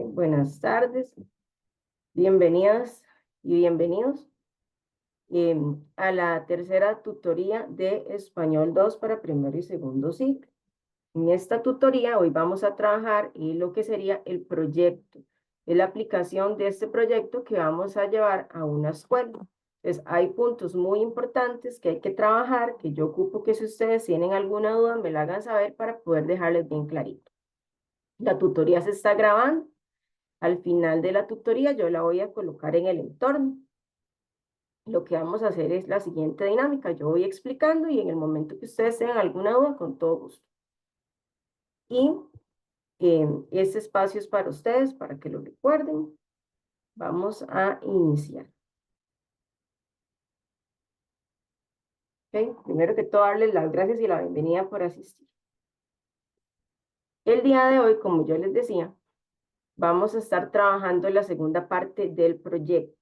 Buenas tardes, bienvenidas y bienvenidos a la tercera tutoría de Español 2 para primero y segundo ciclo. En esta tutoría hoy vamos a trabajar en lo que sería el proyecto, es la aplicación de este proyecto que vamos a llevar a una escuela. Entonces hay puntos muy importantes que hay que trabajar, que yo ocupo que si ustedes tienen alguna duda me la hagan saber para poder dejarles bien clarito. La tutoría se está grabando. Al final de la tutoría yo la voy a colocar en el entorno. Lo que vamos a hacer es la siguiente dinámica. Yo voy explicando y en el momento que ustedes tengan alguna duda, con todo gusto. Y este espacio es para ustedes, para que lo recuerden. Vamos a iniciar. ¿Okay? Primero que todo, darles las gracias y la bienvenida por asistir. El día de hoy, como yo les decía, vamos a estar trabajando la segunda parte del proyecto.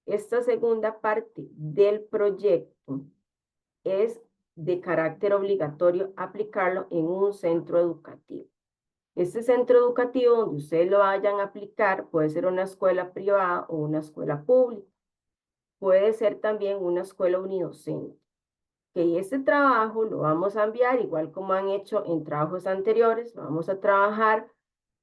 Esta segunda parte del proyecto es de carácter obligatorio aplicarlo en un centro educativo. Este centro educativo donde ustedes lo vayan a aplicar puede ser una escuela privada o una escuela pública. Puede ser también una escuela unidocente. Que este trabajo lo vamos a enviar, igual como han hecho en trabajos anteriores, lo vamos a trabajar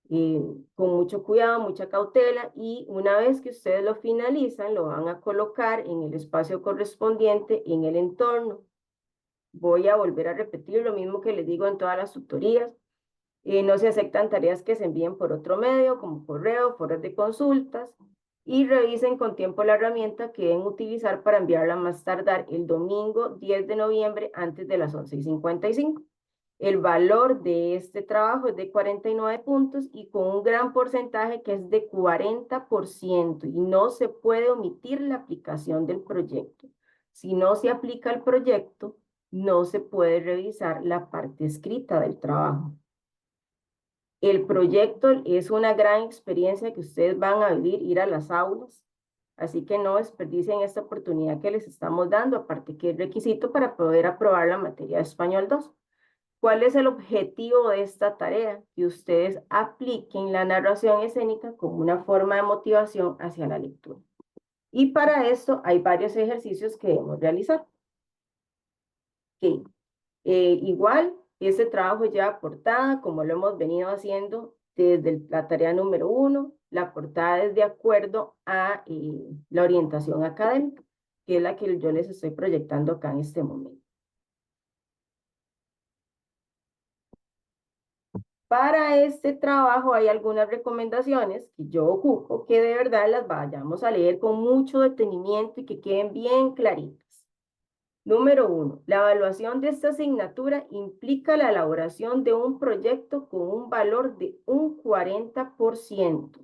con mucho cuidado, mucha cautela, y una vez que ustedes lo finalizan, lo van a colocar en el espacio correspondiente en el entorno. Voy a volver a repetir lo mismo que les digo en todas las tutorías. No se aceptan tareas que se envíen por otro medio, como correo, foros de consultas, y revisen con tiempo la herramienta que deben utilizar para enviarla más tardar el domingo 10 de noviembre antes de las 11:55. El valor de este trabajo es de 49 puntos y con un gran porcentaje que es de 40%, y no se puede omitir la aplicación del proyecto. Si no se aplica el proyecto, no se puede revisar la parte escrita del trabajo. El proyecto es una gran experiencia que ustedes van a vivir, ir a las aulas, así que no desperdicien esta oportunidad que les estamos dando, aparte que es requisito para poder aprobar la materia de Español 2. ¿Cuál es el objetivo de esta tarea? Que ustedes apliquen la narración escénica como una forma de motivación hacia la lectura. Y para esto hay varios ejercicios que debemos realizar. Okay. Igual, este trabajo lleva portada, como lo hemos venido haciendo desde la tarea número 1. La portada es de acuerdo a la orientación académica, que es la que yo les estoy proyectando acá en este momento. Para este trabajo hay algunas recomendaciones que yo ocupo que de verdad las vayamos a leer con mucho detenimiento y que queden bien claritas. Número 1. La evaluación de esta asignatura implica la elaboración de un proyecto con un valor de un 40%.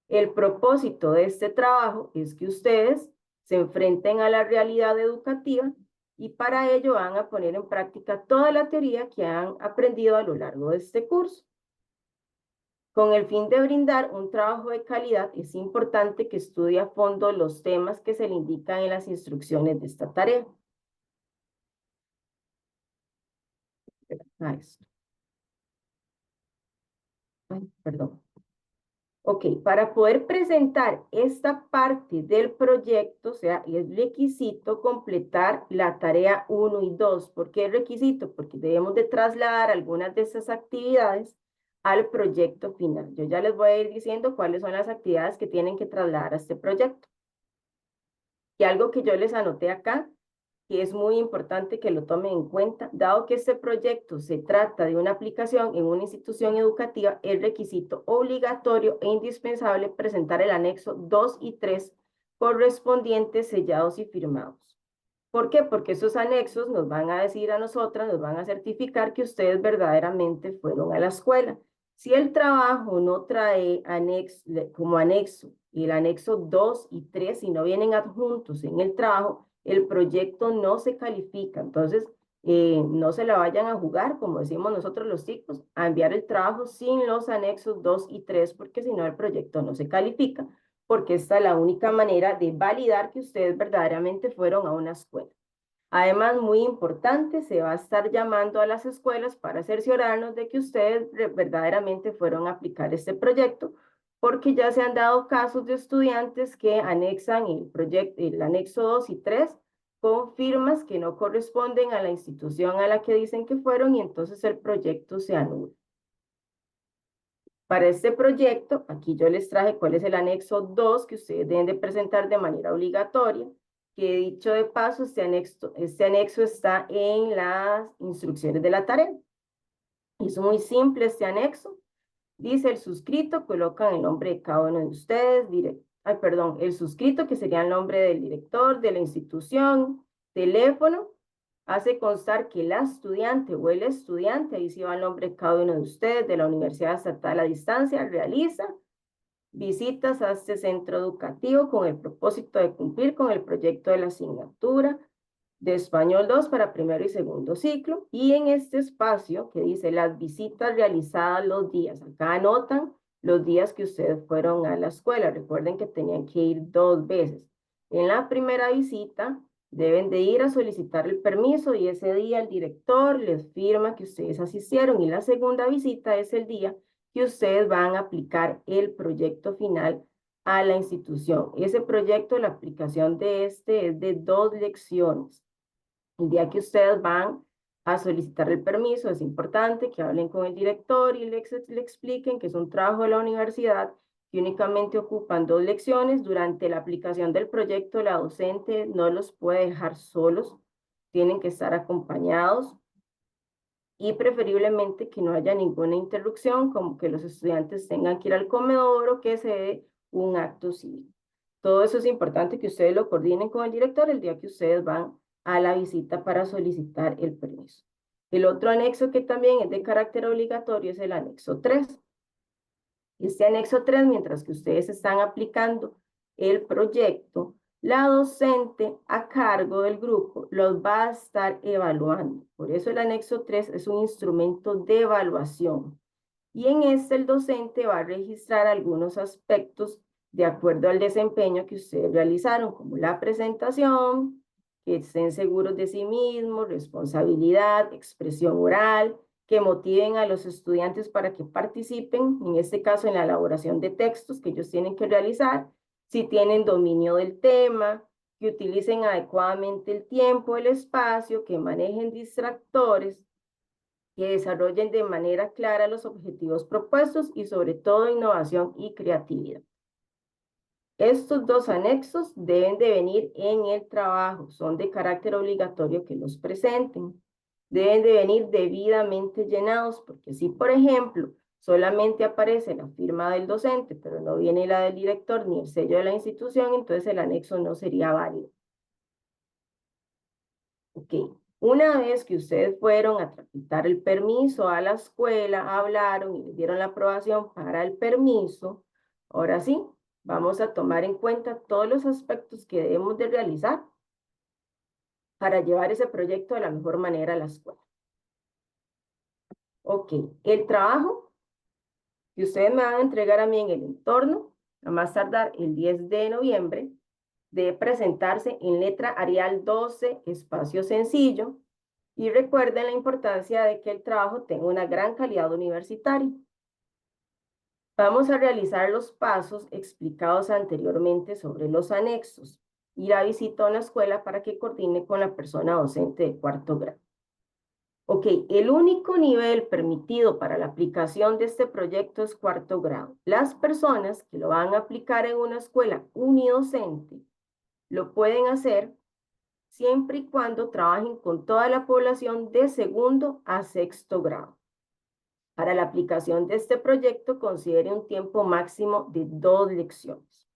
El propósito de este trabajo es que ustedes se enfrenten a la realidad educativa y para ello van a poner en práctica toda la teoría que han aprendido a lo largo de este curso. Con el fin de brindar un trabajo de calidad, es importante que estudie a fondo los temas que se le indican en las instrucciones de esta tarea. Perdón. Ok, para poder presentar esta parte del proyecto, o sea, es requisito completar la tarea 1 y 2. ¿Por qué es requisito? Porque debemos de trasladar algunas de esas actividades al proyecto final. Yo ya les voy a ir diciendo cuáles son las actividades que tienen que trasladar a este proyecto. Y algo que yo les anoté acá, que es muy importante que lo tomen en cuenta, dado que este proyecto se trata de una aplicación en una institución educativa, es requisito obligatorio e indispensable presentar el anexo 2 y 3 correspondientes, sellados y firmados. ¿Por qué? Porque esos anexos nos van a decir a nosotras, nos van a certificar que ustedes verdaderamente fueron a la escuela. Si el trabajo no trae como anexo el anexo 2 y 3, si no vienen adjuntos en el trabajo, el proyecto no se califica. Entonces, no se la vayan a jugar, como decimos nosotros los chicos, a enviar el trabajo sin los anexos 2 y 3, porque si no el proyecto no se califica, porque esta es la única manera de validar que ustedes verdaderamente fueron a una escuela. Además, muy importante, se va a estar llamando a las escuelas para cerciorarnos de que ustedes verdaderamente fueron a aplicar este proyecto, porque ya se han dado casos de estudiantes que anexan el anexo 2 y 3 con firmas que no corresponden a la institución a la que dicen que fueron y entonces el proyecto se anula. Para este proyecto, aquí yo les traje cuál es el anexo 2 que ustedes deben de presentar de manera obligatoria, que dicho de paso, este anexo está en las instrucciones de la tarea. Es muy simple este anexo. Dice el suscrito, colocan el nombre de cada uno de ustedes, el suscrito que sería el nombre del director, de la institución, teléfono, hace constar que la estudiante o el estudiante, ahí sí va el nombre de cada uno de ustedes, de la Universidad Estatal a Distancia, realiza visitas a este centro educativo con el propósito de cumplir con el proyecto de la asignatura de Español 2 para primero y segundo ciclo. Y en este espacio que dice las visitas realizadas los días, acá anotan los días que ustedes fueron a la escuela. Recuerden que tenían que ir 2 veces. En la primera visita deben de ir a solicitar el permiso y ese día el director les firma que ustedes asistieron. Y la segunda visita es el día que ustedes van a aplicar el proyecto final a la institución. Ese proyecto, la aplicación de este es de 2 lecciones. El día que ustedes van a solicitar el permiso, es importante que hablen con el director y le expliquen que es un trabajo de la universidad que únicamente ocupan 2 lecciones. Durante la aplicación del proyecto, la docente no los puede dejar solos, tienen que estar acompañados y preferiblemente que no haya ninguna interrupción, como que los estudiantes tengan que ir al comedor o que se dé un acto cívico. Todo eso es importante que ustedes lo coordinen con el director el día que ustedes van a la visita para solicitar el permiso. El otro anexo que también es de carácter obligatorio es el anexo 3. Este anexo 3, mientras que ustedes están aplicando el proyecto, la docente a cargo del grupo los va a estar evaluando. Por eso el anexo 3 es un instrumento de evaluación. Y en este el docente va a registrar algunos aspectos de acuerdo al desempeño que ustedes realizaron, como la presentación, que estén seguros de sí mismos, responsabilidad, expresión oral, que motiven a los estudiantes para que participen, en este caso en la elaboración de textos que ellos tienen que realizar, si tienen dominio del tema, que utilicen adecuadamente el tiempo, el espacio, que manejen distractores, que desarrollen de manera clara los objetivos propuestos y sobre todo innovación y creatividad. Estos 2 anexos deben de venir en el trabajo, son de carácter obligatorio que los presenten. Deben de venir debidamente llenados, porque si, por ejemplo, solamente aparece la firma del docente, pero no viene la del director ni el sello de la institución, entonces el anexo no sería válido. Ok, una vez que ustedes fueron a tramitar el permiso a la escuela, hablaron y les dieron la aprobación para el permiso, ahora sí, vamos a tomar en cuenta todos los aspectos que debemos de realizar para llevar ese proyecto de la mejor manera a la escuela. Ok, el trabajo que ustedes me van a entregar a mí en el entorno, a más tardar el 10 de noviembre, debe presentarse en letra Arial 12, espacio sencillo, y recuerden la importancia de que el trabajo tenga una gran calidad universitaria. Vamos a realizar los pasos explicados anteriormente sobre los anexos. Ir a visita a una escuela para que coordine con la persona docente de 4º grado. Ok, el único nivel permitido para la aplicación de este proyecto es 4º grado. Las personas que lo van a aplicar en una escuela unidocente lo pueden hacer siempre y cuando trabajen con toda la población de 2º a 6º grado. Para la aplicación de este proyecto, considere un tiempo máximo de 2 lecciones.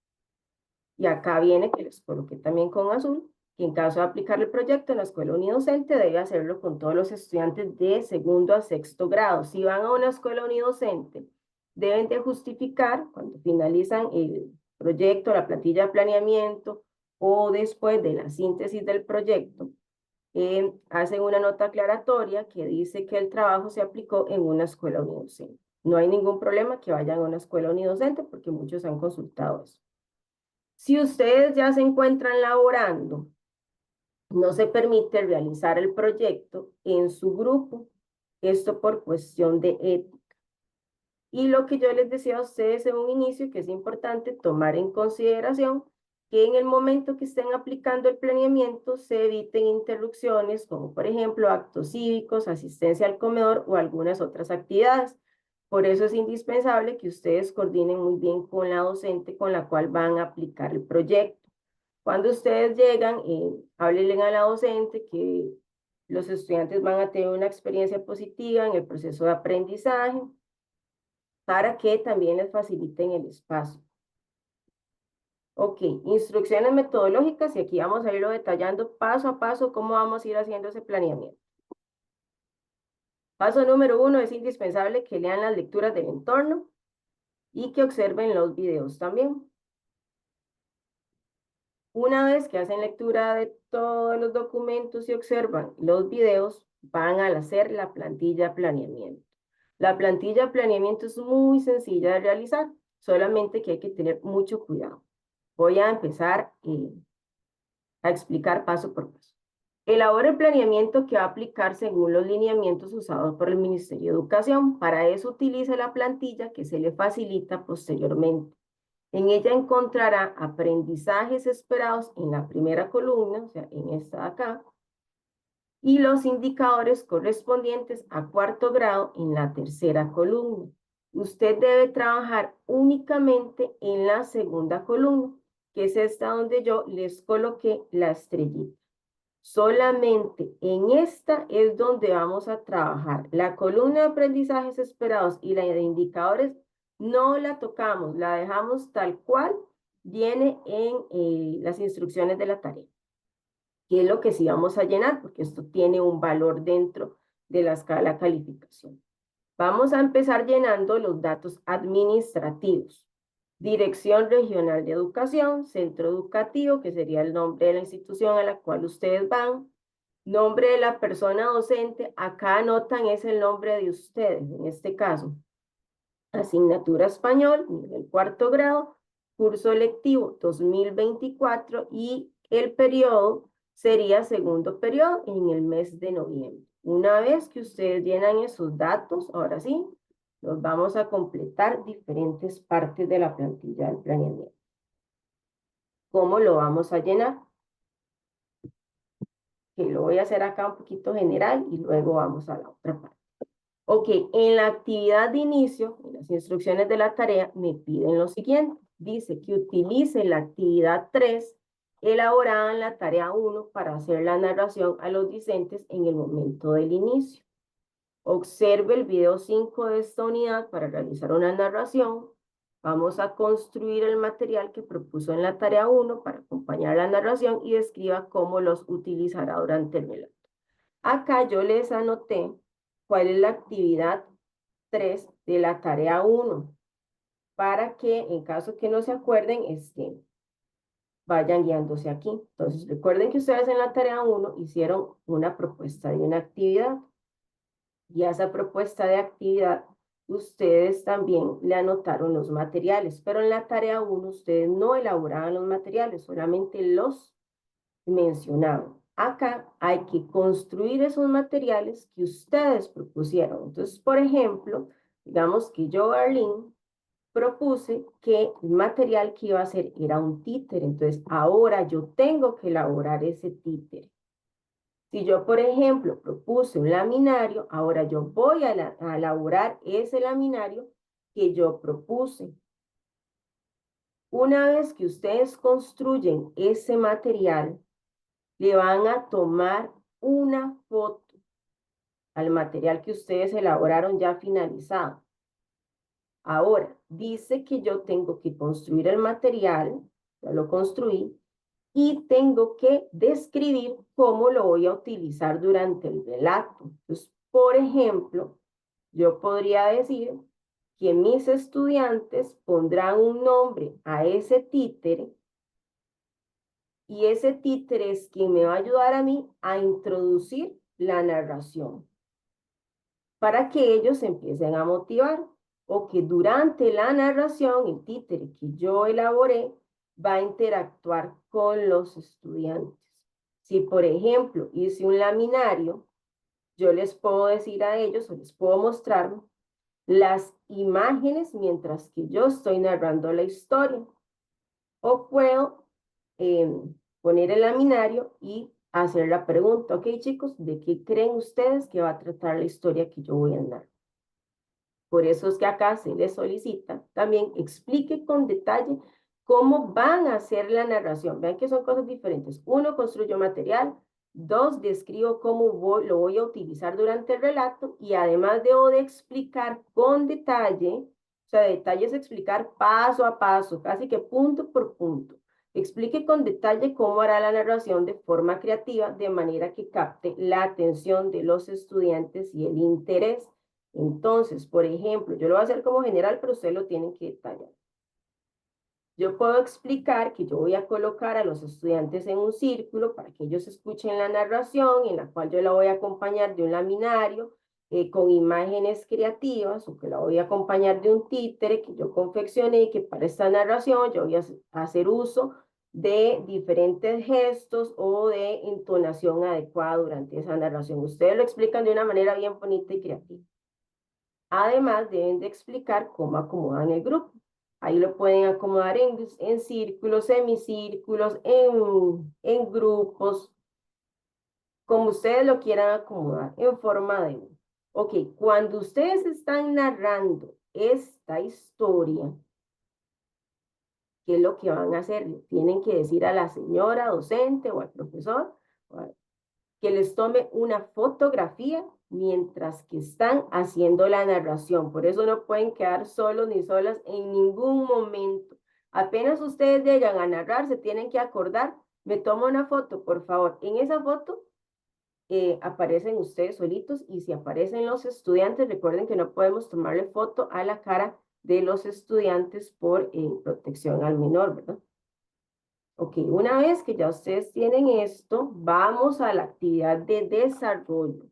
Y acá viene, que les coloqué también con azul, que en caso de aplicar el proyecto en la escuela unidocente, debe hacerlo con todos los estudiantes de 2º a 6º grado. Si van a una escuela unidocente, deben de justificar, cuando finalizan el proyecto, la plantilla de planeamiento, o después de la síntesis del proyecto, hacen una nota aclaratoria que dice que el trabajo se aplicó en una escuela unidocente. No hay ningún problema que vayan a una escuela unidocente porque muchos han consultado eso. Si ustedes ya se encuentran laborando no se permite realizar el proyecto en su grupo, esto por cuestión de ética. Y lo que yo les decía a ustedes en un inicio, que es importante tomar en consideración que en el momento que estén aplicando el planeamiento se eviten interrupciones, como por ejemplo actos cívicos, asistencia al comedor o algunas otras actividades. Por eso es indispensable que ustedes coordinen muy bien con la docente con la cual van a aplicar el proyecto. Cuando ustedes llegan, háblenle a la docente que los estudiantes van a tener una experiencia positiva en el proceso de aprendizaje para que también les faciliten el espacio. Ok, instrucciones metodológicas y aquí vamos a irlo detallando paso a paso cómo vamos a ir haciendo ese planeamiento. Paso número 1, es indispensable que lean las lecturas del entorno y que observen los videos también. Una vez que hacen lectura de todos los documentos y observan los videos, van a hacer la plantilla planeamiento. La plantilla planeamiento es muy sencilla de realizar, solamente que hay que tener mucho cuidado. Voy a empezar a explicar paso por paso. Elabora el planeamiento que va a aplicar según los lineamientos usados por el Ministerio de Educación. Para eso utilice la plantilla que se le facilita posteriormente. En ella encontrará aprendizajes esperados en la primera columna, o sea, en esta de acá, y los indicadores correspondientes a cuarto grado en la tercera columna. Usted debe trabajar únicamente en la segunda columna, que es esta donde yo les coloqué la estrellita. Solamente en esta es donde vamos a trabajar. La columna de aprendizajes esperados y la de indicadores no la tocamos, la dejamos tal cual viene en las instrucciones de la tarea. ¿Qué es lo que sí vamos a llenar? Porque esto tiene un valor dentro de la escala de calificación. Vamos a empezar llenando los datos administrativos. Dirección Regional de Educación, Centro Educativo, que sería el nombre de la institución a la cual ustedes van. Nombre de la persona docente, acá anotan es el nombre de ustedes, en este caso. Asignatura Español, nivel cuarto grado, curso lectivo 2024 y el periodo sería segundo periodo en el mes de noviembre. Una vez que ustedes llenan esos datos, ahora sí, nos vamos a completar diferentes partes de la plantilla del planeamiento. ¿Cómo lo vamos a llenar? Que lo voy a hacer acá un poquito general y luego vamos a la otra parte. Ok, en la actividad de inicio, en las instrucciones de la tarea, me piden lo siguiente. Dice que utilice la actividad 3 elaborada en la tarea 1 para hacer la narración a los discentes en el momento del inicio. Observe el video 5 de esta unidad para realizar una narración. Vamos a construir el material que propuso en la tarea 1 para acompañar la narración y describa cómo los utilizará durante el relato. Acá yo les anoté cuál es la actividad 3 de la tarea 1, para que en caso que no se acuerden, vayan guiándose aquí. Entonces, recuerden que ustedes en la tarea 1 hicieron una propuesta de una actividad, y a esa propuesta de actividad ustedes también le anotaron los materiales, pero en la tarea 1 ustedes no elaboraban los materiales, solamente los mencionaban. Acá hay que construir esos materiales que ustedes propusieron. Entonces, por ejemplo, digamos que yo, Arlene, propuse que el material que iba a hacer era un títere. Entonces, ahora yo tengo que elaborar ese títere. Si yo, por ejemplo, propuse un laminario, ahora yo voy a elaborar ese laminario que yo propuse. Una vez que ustedes construyen ese material, le van a tomar una foto al material que ustedes elaboraron ya finalizado. Ahora, dice que yo tengo que construir el material, ya lo construí, y tengo que describir cómo lo voy a utilizar durante el relato. Entonces, por ejemplo, yo podría decir que mis estudiantes pondrán un nombre a ese títere y ese títere es quien me va a ayudar a mí a introducir la narración para que ellos se empiecen a motivar o que durante la narración el títere que yo elaboré va a interactuar con los estudiantes. Si, por ejemplo, hice un laminario, yo les puedo decir a ellos o les puedo mostrar las imágenes mientras que yo estoy narrando la historia. O puedo poner el laminario y hacer la pregunta, ok chicos, ¿de qué creen ustedes que va a tratar la historia que yo voy a narrar? Por eso es que acá se les solicita también explique con detalle cómo van a hacer la narración. Vean que son cosas diferentes. Uno, construyo material. Dos, describo cómo lo voy a utilizar durante el relato. Y además debo de explicar con detalle, o sea, detalle es explicar paso a paso, casi que punto por punto. Explique con detalle cómo hará la narración de forma creativa, de manera que capte la atención de los estudiantes y el interés. Entonces, por ejemplo, yo lo voy a hacer como general, pero ustedes lo tienen que detallar. Yo puedo explicar que yo voy a colocar a los estudiantes en un círculo para que ellos escuchen la narración, en la cual yo la voy a acompañar de un laminario con imágenes creativas, o que la voy a acompañar de un títere que yo confeccioné, y que para esta narración yo voy a hacer uso de diferentes gestos o de entonación adecuada durante esa narración. Ustedes lo explican de una manera bien bonita y creativa. Además, deben de explicar cómo acomodan el grupo. Ahí lo pueden acomodar en círculos, semicírculos, en grupos, como ustedes lo quieran acomodar, en forma de uno. Ok, cuando ustedes están narrando esta historia, ¿qué es lo que van a hacer? Tienen que decir a la señora docente o al profesor que les tome una fotografía mientras que están haciendo la narración. Por eso no pueden quedar solos ni solas en ningún momento. Apenas ustedes llegan a narrar, se tienen que acordar, me tomo una foto, por favor. En esa foto aparecen ustedes solitos, y si aparecen los estudiantes, recuerden que no podemos tomarle foto a la cara de los estudiantes por protección al menor, ¿verdad? Ok, una vez que ya ustedes tienen esto, vamos a la actividad de desarrollo.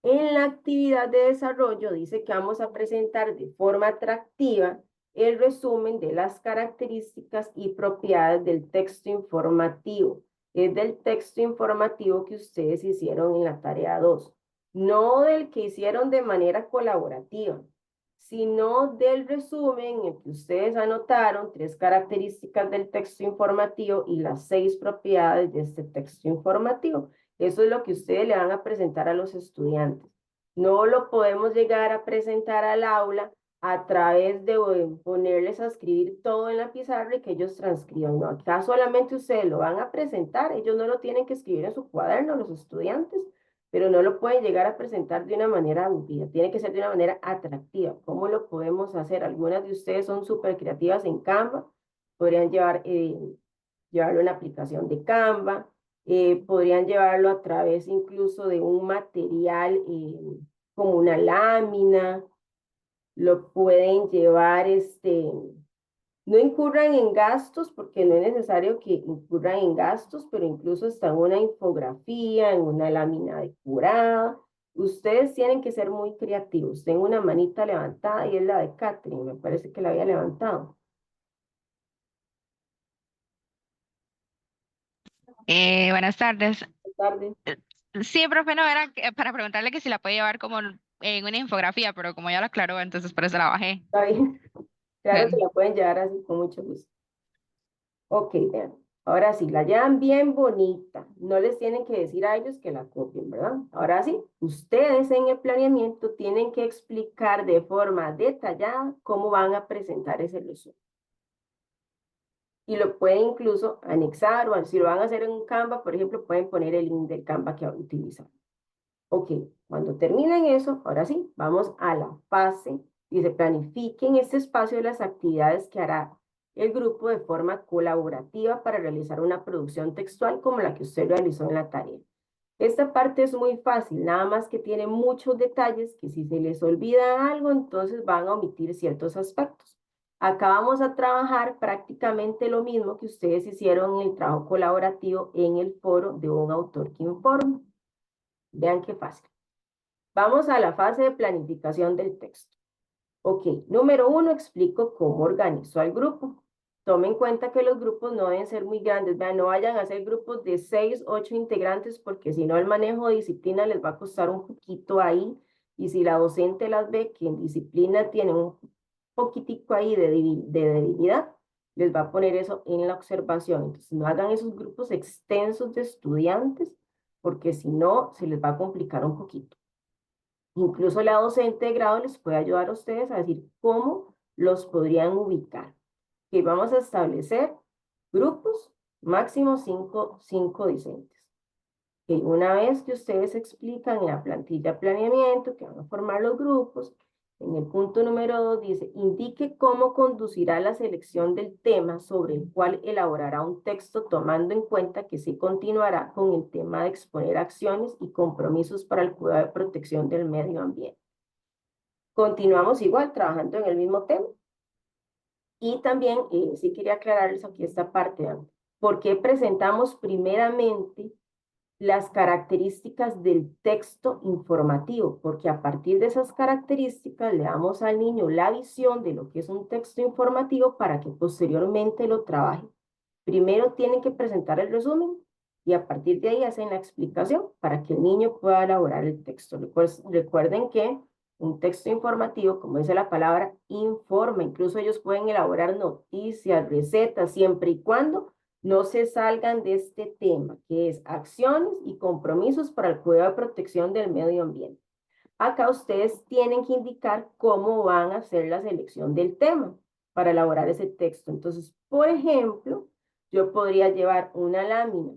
En la actividad de desarrollo dice que vamos a presentar de forma atractiva el resumen de las características y propiedades del texto informativo. Es del texto informativo que ustedes hicieron en la tarea 2, no del que hicieron de manera colaborativa, sino del resumen en que ustedes anotaron 3 características del texto informativo y las 6 propiedades de este texto informativo. Eso es lo que ustedes le van a presentar a los estudiantes. No lo podemos llegar a presentar al aula a través de ponerles a escribir todo en la pizarra y que ellos transcriban. No, acá solamente ustedes lo van a presentar, ellos no lo tienen que escribir en su cuaderno, los estudiantes, pero no lo pueden llegar a presentar de una manera aburrida, tiene que ser de una manera atractiva. ¿Cómo lo podemos hacer? Algunas de ustedes son súper creativas en Canva, podrían llevarlo en la aplicación de Canva, podrían llevarlo a través incluso de un material como una lámina, lo pueden llevar, no incurran en gastos, porque no es necesario que incurran en gastos, pero incluso está en una infografía, en una lámina decorada. Ustedes tienen que ser muy creativos. Tengo una manita levantada y es la de Catherine, me parece que la había levantado. Buenas tardes. Buenas tardes. Sí, profe, no, era para preguntarle que si la puede llevar como en una infografía, pero como ya lo aclaró, entonces por eso la bajé. Está bien. Claro que Bueno, la pueden llevar así con mucho gusto. Ok, vean. Ahora sí, la llevan bien bonita. No les tienen que decir a ellos que la copien, ¿verdad? Ahora sí, ustedes en el planeamiento tienen que explicar de forma detallada cómo van a presentar ese resumen. Y lo pueden incluso anexar, o si lo van a hacer en un Canva, por ejemplo, pueden poner el link del Canva que van a utilizar. Ok, cuando terminen eso, ahora sí, vamos a la fase. Dice, planifiquen este espacio de las actividades que hará el grupo de forma colaborativa para realizar una producción textual como la que usted realizó en la tarea. Esta parte es muy fácil, nada más que tiene muchos detalles que si se les olvida algo, entonces van a omitir ciertos aspectos. Acá vamos a trabajar prácticamente lo mismo que ustedes hicieron en el trabajo colaborativo en el foro de un autor que informa. Vean qué fácil. Vamos a la fase de planificación del texto. Ok, número 1, explico cómo organizo al grupo. Tomen en cuenta que los grupos no deben ser muy grandes, vean, no vayan a hacer grupos de 6, 8 integrantes, porque si no el manejo de disciplina les va a costar un poquito ahí, y si la docente las ve que en disciplina tienen un poquitico ahí de debilidad, les va a poner eso en la observación. Entonces no hagan esos grupos extensos de estudiantes, porque si no se les va a complicar un poquito. Incluso la docente de grado les puede ayudar a ustedes a decir cómo los podrían ubicar. Que vamos a establecer grupos, máximo cinco docentes. Que una vez que ustedes explican en la plantilla de planeamiento que van a formar los grupos, en el punto número 2 dice, indique cómo conducirá la selección del tema sobre el cual elaborará un texto tomando en cuenta que se continuará con el tema de exponer acciones y compromisos para el cuidado de protección del medio ambiente. Continuamos igual trabajando en el mismo tema. Y también sí quería aclararles aquí esta parte, ¿no? ¿Por qué presentamos primeramente las características del texto informativo? Porque a partir de esas características le damos al niño la visión de lo que es un texto informativo para que posteriormente lo trabaje. Primero tienen que presentar el resumen y a partir de ahí hacen la explicación para que el niño pueda elaborar el texto. Recuerden que un texto informativo, como dice la palabra, informa. Incluso ellos pueden elaborar noticias, recetas, siempre y cuando no se salgan de este tema, que es acciones y compromisos para el cuidado y protección del medio ambiente. Acá ustedes tienen que indicar cómo van a hacer la selección del tema para elaborar ese texto. Entonces, por ejemplo, yo podría llevar una lámina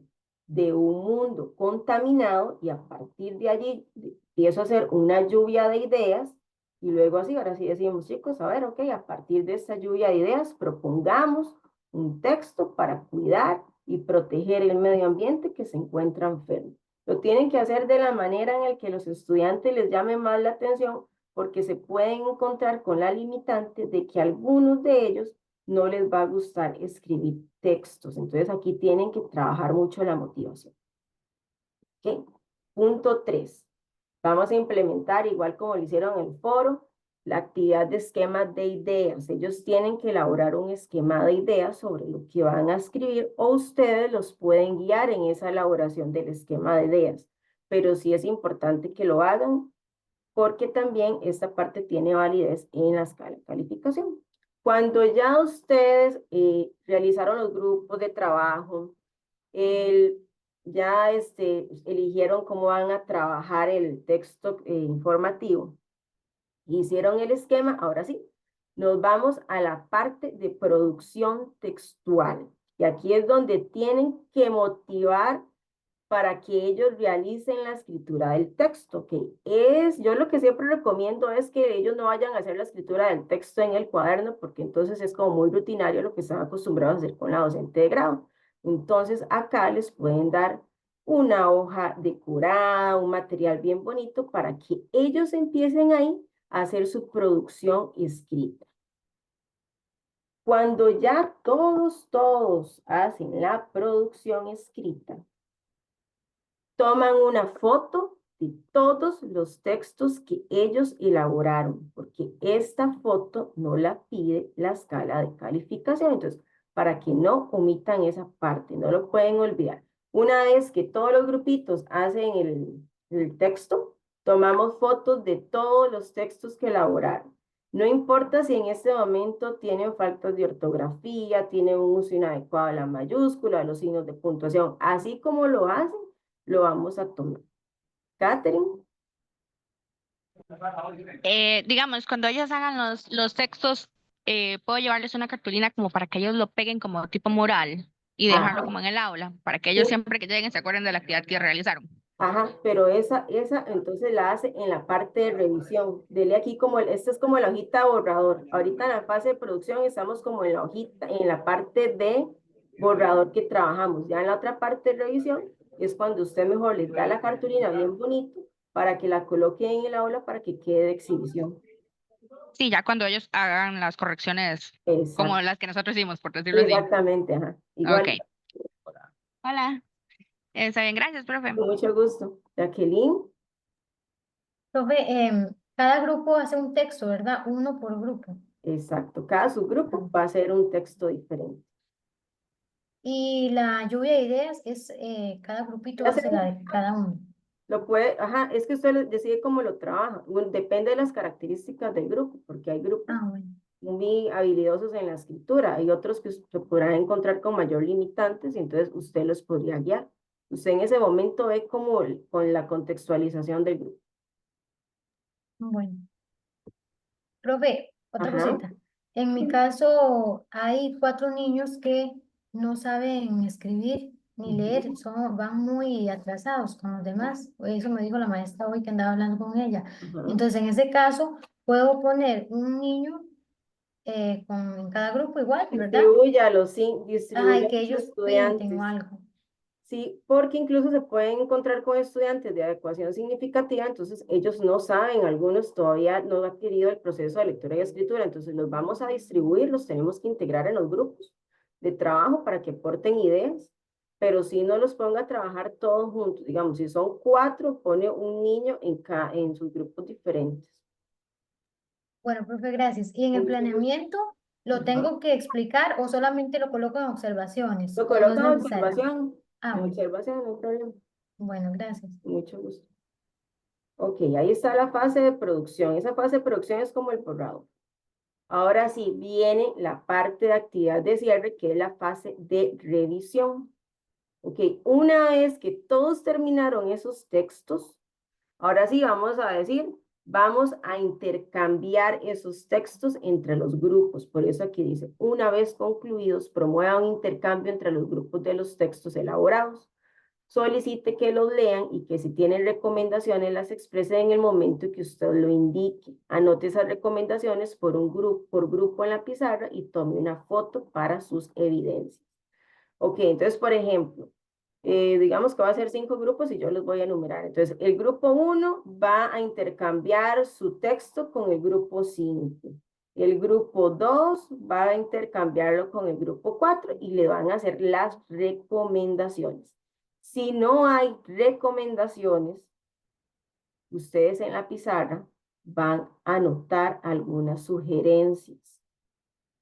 de un mundo contaminado y a partir de allí empiezo a hacer una lluvia de ideas y luego así, ahora sí decimos, chicos, a ver, ok, a partir de esta lluvia de ideas propongamos un texto para cuidar y proteger el medio ambiente que se encuentra enfermo. Lo tienen que hacer de la manera en la que los estudiantes les llame más la atención porque se pueden encontrar con la limitante de que a algunos de ellos no les va a gustar escribir textos. Entonces aquí tienen que trabajar mucho la motivación. ¿Okay? Punto 3. Vamos a implementar, igual como lo hicieron en el foro, la actividad de esquemas de ideas. Ellos tienen que elaborar un esquema de ideas sobre lo que van a escribir o ustedes los pueden guiar en esa elaboración del esquema de ideas. Pero sí es importante que lo hagan porque también esta parte tiene validez en la escala de calificación. Cuando ya ustedes realizaron los grupos de trabajo, ya eligieron cómo van a trabajar el texto informativo, hicieron el esquema, ahora sí, nos vamos a la parte de producción textual. Y aquí es donde tienen que motivar para que ellos realicen la escritura del texto, que yo lo que siempre recomiendo es que ellos no vayan a hacer la escritura del texto en el cuaderno, porque entonces es como muy rutinario lo que están acostumbrados a hacer con la docente de grado. Entonces acá les pueden dar una hoja decorada, un material bien bonito para que ellos empiecen ahí a hacer su producción escrita. Cuando ya todos hacen la producción escrita, toman una foto de todos los textos que ellos elaboraron, porque esta foto no la pide la escala de calificación. Entonces, para que no omitan esa parte, no lo pueden olvidar. Una vez que todos los grupitos hacen el texto, tomamos fotos de todos los textos que elaboraron. No importa si en este momento tienen faltas de ortografía, tienen un uso inadecuado de la mayúscula, los signos de puntuación, así como lo hacen, lo vamos a tomar. Catherine. Digamos, cuando ellos hagan los textos, puedo llevarles una cartulina como para que ellos lo peguen como tipo mural y dejarlo Ajá, como en el aula, para que ellos sí, siempre que lleguen se acuerden de la actividad que realizaron. ajá, pero esa entonces la hace en la parte de revisión. Dele aquí como, esta es como la hojita borrador. Ahorita en la fase de producción estamos como en la hojita, en la parte de borrador que trabajamos. Ya en la otra parte de revisión es cuando usted mejor les da la cartulina bien bonito para que la coloque en el aula para que quede de exhibición. Sí, ya cuando ellos hagan las correcciones como Exacto, las que nosotros hicimos, por decirlo así. exactamente, ajá. Ok. Igual, Hola. Está bien, gracias, profe. con mucho gusto. Jacqueline. Profe, cada grupo hace un texto, ¿verdad? Uno por grupo. Exacto, cada subgrupo va a ser un texto diferente. Y la lluvia de ideas es, cada grupito hace la de cada uno. Lo puede, ajá, es que usted decide cómo lo trabaja. Bueno, depende de las características del grupo, porque hay grupos Ah, bueno. muy habilidosos en la escritura, hay otros que se podrán encontrar con mayor limitantes y entonces usted los podría guiar. Usted en ese momento ve como con la contextualización del grupo. Bueno. Profe, otra Ajá, cosita. En mi caso, hay 4 niños que no saben escribir ni leer, van muy atrasados con los demás. Eso me dijo la maestra hoy que andaba hablando con ella. ajá. Entonces, en ese caso, puedo poner un niño en cada grupo igual, ¿verdad? Distribuye Ay, a que los ellos pinten o estudiantes. algo. Sí, porque incluso se pueden encontrar con estudiantes de adecuación significativa, entonces ellos no saben, algunos todavía no han adquirido el proceso de lectura y escritura, entonces los vamos a distribuir, los tenemos que integrar en los grupos de trabajo para que aporten ideas, pero si no los ponga a trabajar todos juntos, digamos, si son 4, pone un niño en sus grupos diferentes. Bueno, profe, gracias. ¿Y en Con el mucho gusto. planeamiento lo Ajá. tengo que explicar o solamente lo coloco en observaciones Lo o no es colocan necesario? en Bueno. observación, no hay problema, Bueno, gracias. mucho gusto. Ok, ahí está la fase de producción. Esa fase de producción es como el borrado. Ahora sí, viene la parte de actividad de cierre, que es la fase de revisión. Ok, una vez que todos terminaron esos textos, ahora sí vamos a decir, vamos a intercambiar esos textos entre los grupos. Por eso aquí dice, una vez concluidos, promueva un intercambio entre los grupos de los textos elaborados. Solicite que los lean y que si tienen recomendaciones las exprese en el momento que usted lo indique. Anote esas recomendaciones por grupo en la pizarra y tome una foto para sus evidencias. Ok, entonces, por ejemplo, digamos que va a ser 5 grupos y yo los voy a enumerar. Entonces, el grupo 1 va a intercambiar su texto con el grupo 5. El grupo 2 va a intercambiarlo con el grupo 4 y le van a hacer las recomendaciones. Si no hay recomendaciones, ustedes en la pizarra van a anotar algunas sugerencias.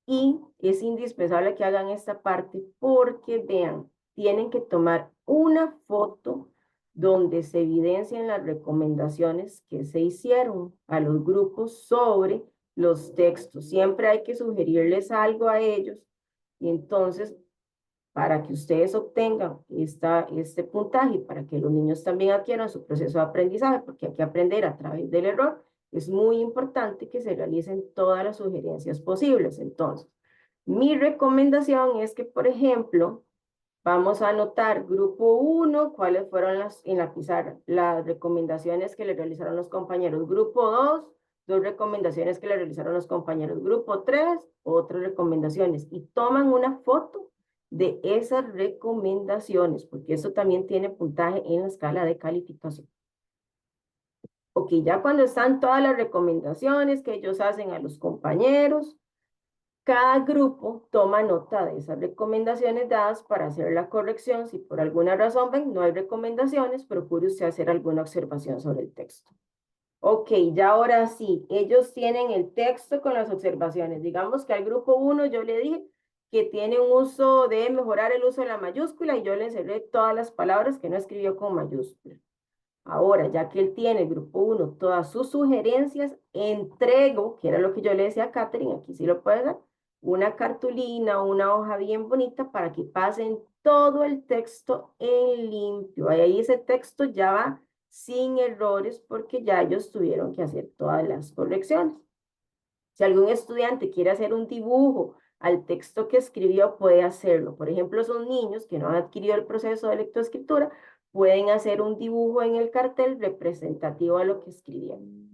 Y es indispensable que hagan esta parte porque, vean, tienen que tomar una foto donde se evidencien las recomendaciones que se hicieron a los grupos sobre los textos. Siempre hay que sugerirles algo a ellos y entonces para que ustedes obtengan este puntaje, para que los niños también adquieran su proceso de aprendizaje, porque hay que aprender a través del error, es muy importante que se realicen todas las sugerencias posibles. Entonces, mi recomendación es que, por ejemplo, vamos a anotar grupo 1, cuáles fueron en la pizarra, las recomendaciones que le realizaron los compañeros. Grupo 2, 2 recomendaciones que le realizaron los compañeros. Grupo 3, otras recomendaciones. Y toman una foto de esas recomendaciones, porque eso también tiene puntaje en la escala de calificación. Ok, ya cuando están todas las recomendaciones que ellos hacen a los compañeros, cada grupo toma nota de esas recomendaciones dadas para hacer la corrección. Si por alguna razón ven, no hay recomendaciones, procure usted hacer alguna observación sobre el texto. Ok, ya ahora sí, ellos tienen el texto con las observaciones. Digamos que al grupo 1 yo le dije que tiene un uso de mejorar el uso de la mayúscula y yo le encerré todas las palabras que no escribió con mayúscula. Ahora, ya que él tiene, el grupo 1, todas sus sugerencias, entrego, que era lo que yo le decía a Katherine, aquí sí lo puede dar, una cartulina, una hoja bien bonita para que pasen todo el texto en limpio. Ahí ese texto ya va sin errores porque ya ellos tuvieron que hacer todas las correcciones. Si algún estudiante quiere hacer un dibujo al texto que escribió, puede hacerlo. Por ejemplo, son niños que no han adquirido el proceso de lectoescritura, pueden hacer un dibujo en el cartel representativo a lo que escribieron.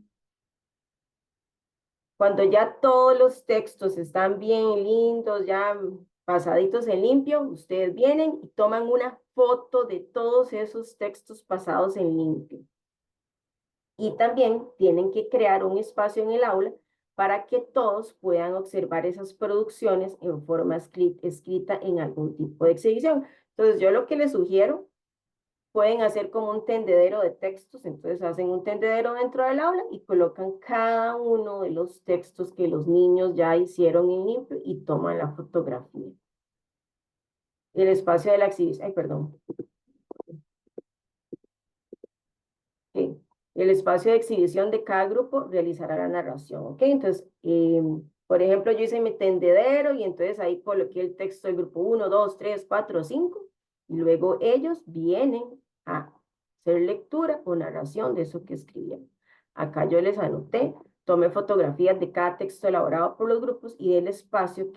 Cuando ya todos los textos están bien lindos, ya pasaditos en limpio, ustedes vienen y toman una foto de todos esos textos pasados en limpio. Y también tienen que crear un espacio en el aula para que todos puedan observar esas producciones en forma escrita en algún tipo de exhibición. Entonces, yo lo que les sugiero pueden hacer como un tendedero de textos, entonces hacen un tendedero dentro del aula y colocan cada uno de los textos que los niños ya hicieron en limpio y toman la fotografía. El espacio de la exhibición, ay, perdón. Okay. El espacio de exhibición de cada grupo realizará la narración, ¿ok? Entonces, por ejemplo, yo hice mi tendedero y entonces ahí coloqué el texto del grupo 1, 2, 3, 4, 5 y luego ellos vienen a hacer lectura o narración de eso que escribieron. Acá yo les anoté, tomé fotografías de cada texto elaborado por los grupos y del espacio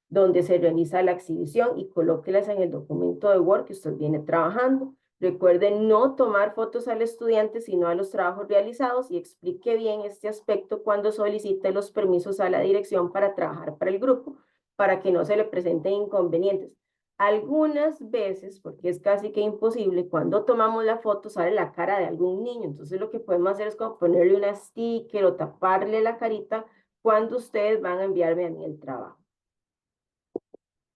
donde se realiza la exhibición y colóquelas en el documento de Word que usted viene trabajando. Recuerden no tomar fotos al estudiante, sino a los trabajos realizados y explique bien este aspecto cuando solicite los permisos a la dirección para trabajar para el grupo, para que no se le presenten inconvenientes. Algunas veces, porque es casi que imposible, cuando tomamos la foto sale la cara de algún niño, entonces lo que podemos hacer es como ponerle una sticker o taparle la carita cuando ustedes van a enviarme a mí el trabajo.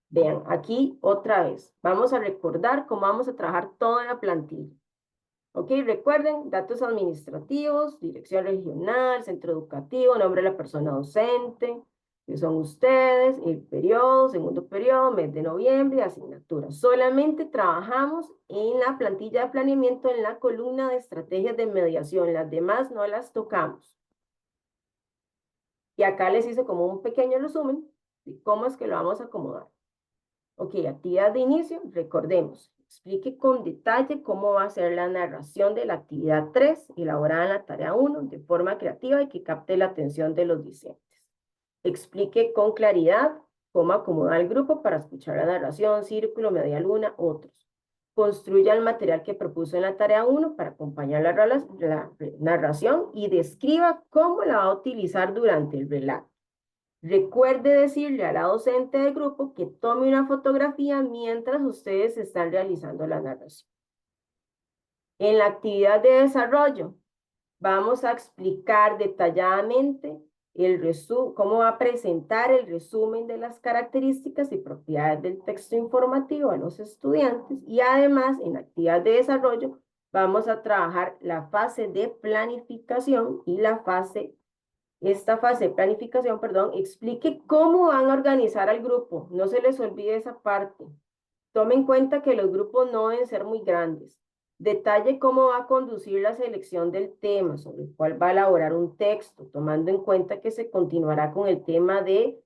Vean, aquí otra vez, vamos a recordar cómo vamos a trabajar toda la plantilla. Ok, recuerden, datos administrativos, dirección regional, centro educativo, nombre de la persona docente, que son ustedes, el periodo, segundo periodo, mes de noviembre, asignatura. Solamente trabajamos en la plantilla de planeamiento en la columna de estrategias de mediación, las demás no las tocamos. Y acá les hice como un pequeño resumen de cómo es que lo vamos a acomodar. Ok, actividad de inicio, recordemos. Explique con detalle cómo va a ser la narración de la actividad 3, elaborada en la tarea 1, de forma creativa y que capte la atención de los discentes. Explique con claridad cómo acomodar el grupo para escuchar la narración, círculo, media luna, otros. Construya el material que propuso en la tarea 1 para acompañar la narración y describa cómo la va a utilizar durante el relato. Recuerde decirle a la docente del grupo que tome una fotografía mientras ustedes están realizando la narración. En la actividad de desarrollo, vamos a explicar detalladamente cómo va a presentar el resumen de las características y propiedades del texto informativo a los estudiantes y además en la actividad de desarrollo vamos a trabajar la fase de planificación y esta fase de planificación, perdón, explique cómo van a organizar al grupo. No se les olvide esa parte. Tome en cuenta que los grupos no deben ser muy grandes. Detalle cómo va a conducir la selección del tema, sobre el cual va a elaborar un texto, tomando en cuenta que se continuará con el tema de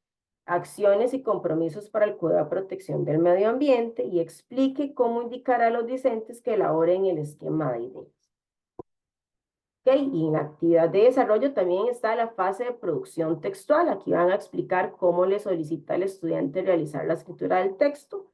acciones y compromisos para el cuidado y protección del medio ambiente y explique cómo indicará a los discentes que elaboren el esquema de ideas. Okay, y en la actividad de desarrollo también está la fase de producción textual. Aquí van a explicar cómo le solicita al estudiante realizar la escritura del texto.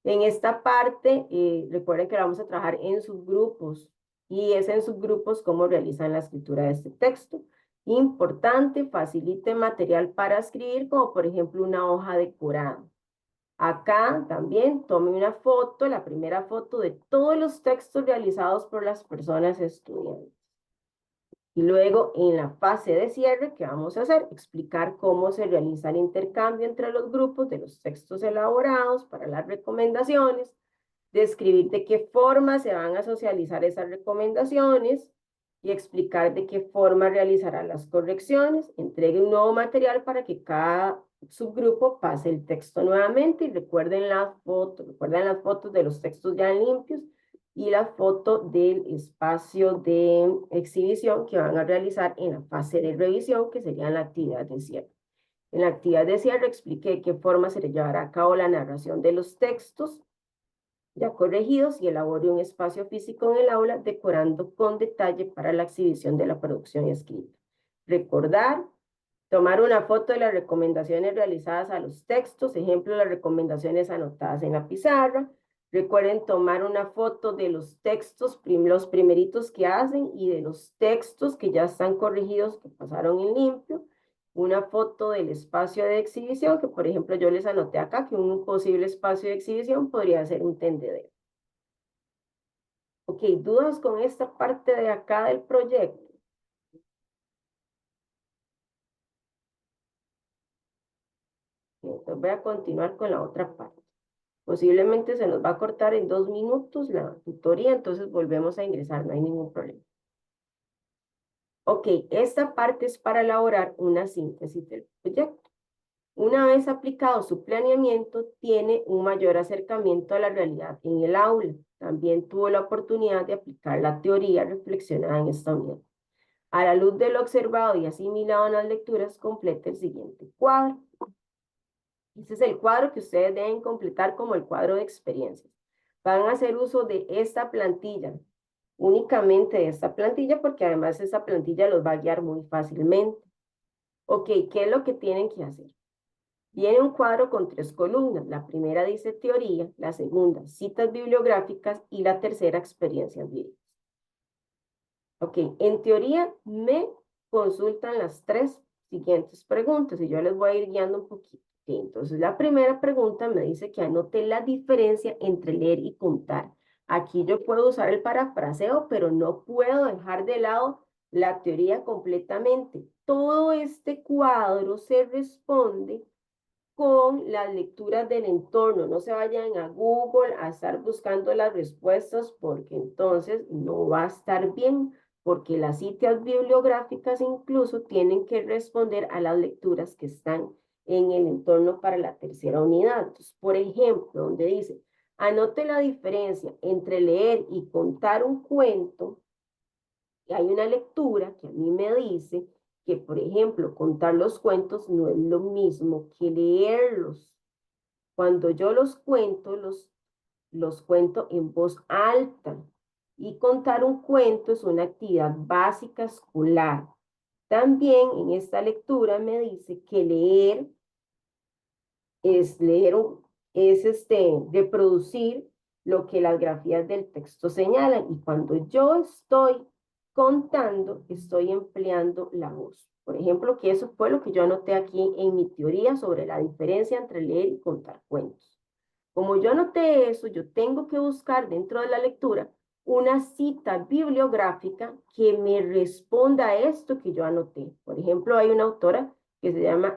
En esta parte, recuerden que vamos a trabajar en subgrupos y es en subgrupos cómo realizan la escritura de este texto. Importante, facilite material para escribir, como por ejemplo una hoja decorada. Acá también tome una foto, la primera foto de todos los textos realizados por las personas estudiantes. Y luego en la fase de cierre, ¿qué vamos a hacer? Explicar cómo se realiza el intercambio entre los grupos de los textos elaborados para las recomendaciones, describir de qué forma se van a socializar esas recomendaciones y explicar de qué forma realizarán las correcciones, entregue un nuevo material para que cada subgrupo pase el texto nuevamente y recuerden las fotos de los textos ya limpios y la foto del espacio de exhibición que van a realizar en la fase de revisión, que sería la actividad de cierre. En la actividad de cierre expliqué de qué forma se llevará a cabo la narración de los textos ya corregidos y elabore un espacio físico en el aula decorando con detalle para la exhibición de la producción escrita. Recordar, tomar una foto de las recomendaciones realizadas a los textos, ejemplo, las recomendaciones anotadas en la pizarra. Recuerden tomar una foto de los textos, los primeritos que hacen y de los textos que ya están corregidos, que pasaron en limpio. Una foto del espacio de exhibición, que por ejemplo yo les anoté acá que un posible espacio de exhibición podría ser un tendedero. Ok, ¿dudas con esta parte de acá del proyecto? Entonces voy a continuar con la otra parte. Posiblemente se nos va a cortar en 2 minutos la tutoría, entonces volvemos a ingresar, no hay ningún problema. Ok, esta parte es para elaborar una síntesis del proyecto. Una vez aplicado su planeamiento, tiene un mayor acercamiento a la realidad en el aula. También tuvo la oportunidad de aplicar la teoría reflexionada en esta unidad. A la luz de lo observado y asimilado en las lecturas, completa el siguiente cuadro. Este es el cuadro que ustedes deben completar como el cuadro de experiencias. Van a hacer uso de esta plantilla, únicamente de esta plantilla, porque además esta plantilla los va a guiar muy fácilmente. Ok, ¿qué es lo que tienen que hacer? Viene un cuadro con 3 columnas. La primera dice teoría, la segunda citas bibliográficas y la tercera experiencias vívicas. Ok, en teoría me consultan las 3 siguientes preguntas y yo les voy a ir guiando un poquito. Okay, entonces la primera pregunta me dice que anote la diferencia entre leer y contar. Aquí yo puedo usar el parafraseo, pero no puedo dejar de lado la teoría completamente. Todo este cuadro se responde con las lecturas del entorno. No se vayan a Google a estar buscando las respuestas porque entonces no va a estar bien, porque las citas bibliográficas incluso tienen que responder a las lecturas que están en el entorno para la tercera unidad. Entonces, por ejemplo, donde dice, anote la diferencia entre leer y contar un cuento, y hay una lectura que a mí me dice que, por ejemplo, contar los cuentos no es lo mismo que leerlos. Cuando yo los cuento en voz alta. Y contar un cuento es una actividad básica escolar. También en esta lectura me dice que leer es reproducir lo que las grafías del texto señalan. Y cuando yo estoy contando, estoy empleando la voz. Por ejemplo, que eso fue lo que yo anoté aquí en mi teoría sobre la diferencia entre leer y contar cuentos. Como yo anoté eso, yo tengo que buscar dentro de la lectura una cita bibliográfica que me responda a esto que yo anoté. Por ejemplo, hay una autora que se llama